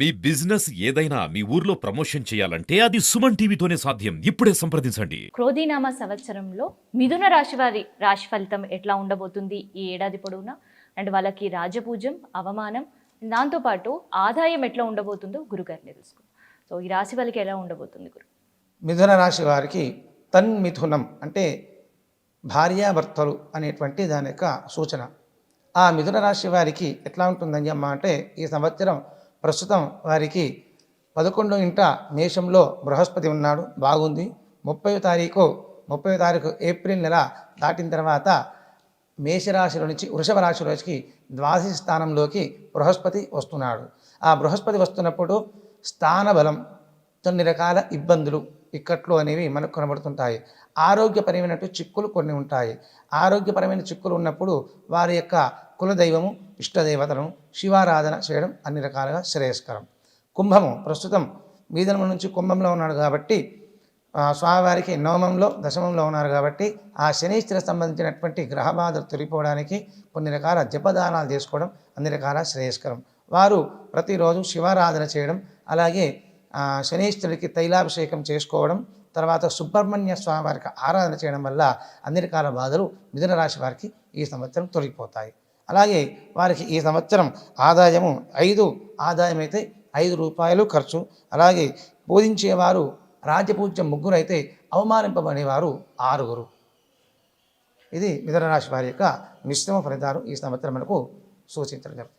మీ business ఏదైనా మీ ఊర్లో promotion చేయాలంటే అది సుమన్ టీవీతోనే సాధ్యం. ఇప్పుడే సంప్రదించండి. క్రోధీనామ సంవత్సరంలో మిథున రాశి వారి రాశి ఫలితం ఎట్లా ఉండబోతుంది ఈ ఏడాది పొడవునా, అండ్ వాళ్ళకి రాజపూజ్యం, అవమానం, దాంతోపాటు ఆదాయం ఎట్లా ఉండబోతుందో గురుగారిని తెలుసుకుందాం. సో ఈ రాశి వాళ్ళకి ఎలా ఉండబోతుంది గురు? మిథున రాశి వారికి తన్మిథునం అంటే భార్యాభర్తలు అనేటువంటి దాని యొక్క సూచన. ఆ మిథున రాశి వారికి ఎట్లా ఉంటుందని అమ్మ అంటే ఈ సంవత్సరం ప్రస్తుతం వారికి 11 ఇంట మేషంలో బృహస్పతి ఉన్నాడు, బాగుంది. 30వ తారీఖు ఏప్రిల్ నెల దాటిన తర్వాత మేషరాశిలో నుంచి వృషభ రాశిలోకి ద్వాదశ స్థానంలోకి బృహస్పతి వస్తున్నాడు. ఆ బృహస్పతి వస్తున్నప్పుడు స్థానబలం, కొన్ని రకాల ఇబ్బందులు, ఇక్కట్లు అనేవి మనకు కనబడుతుంటాయి. ఆరోగ్యపరమైన చిక్కులు కొన్ని ఉంటాయి. ఆరోగ్యపరమైన చిక్కులు ఉన్నప్పుడు వారి యొక్క కులదైవము, ఇష్టదేవతలను శివారాధన చేయడం అన్ని రకాలుగా శ్రేయస్కరం. కుంభము ప్రస్తుతం మీదనం నుంచి కుంభంలో ఉన్నాడు కాబట్టి స్వామివారికి నవమంలో దశమంలో ఉన్నారు కాబట్టి ఆ శనీశ్వర సంబంధించినటువంటి గ్రహ బాధలు తొలిపోవడానికి కొన్ని రకాల జపదానాలు చేసుకోవడం అన్ని రకాల శ్రేయస్కరం. వారు ప్రతిరోజు శివారాధన చేయడం, అలాగే శనీశ్వరుడికి తైలాభిషేకం చేసుకోవడం, తర్వాత సుబ్రహ్మణ్య స్వామి వారికి ఆరాధన చేయడం వల్ల అన్ని రకాల బాధలు మిథున రాశి వారికి ఈ సంవత్సరం తొలగిపోతాయి. అలాగే వారికి ఈ సంవత్సరం ఆదాయము 5 ఆదాయం అయితే 5 రూపాయలు ఖర్చు. అలాగే బోధించేవారు రాజ్యపూజ్యం 3 అయితే అవమానింపబడేవారు 6. ఇది మిథున రాశి వారి యొక్క మిశ్రమ ఫలితాలు ఈ సంవత్సరం మనకు సూచించడం జరుగుతుంది.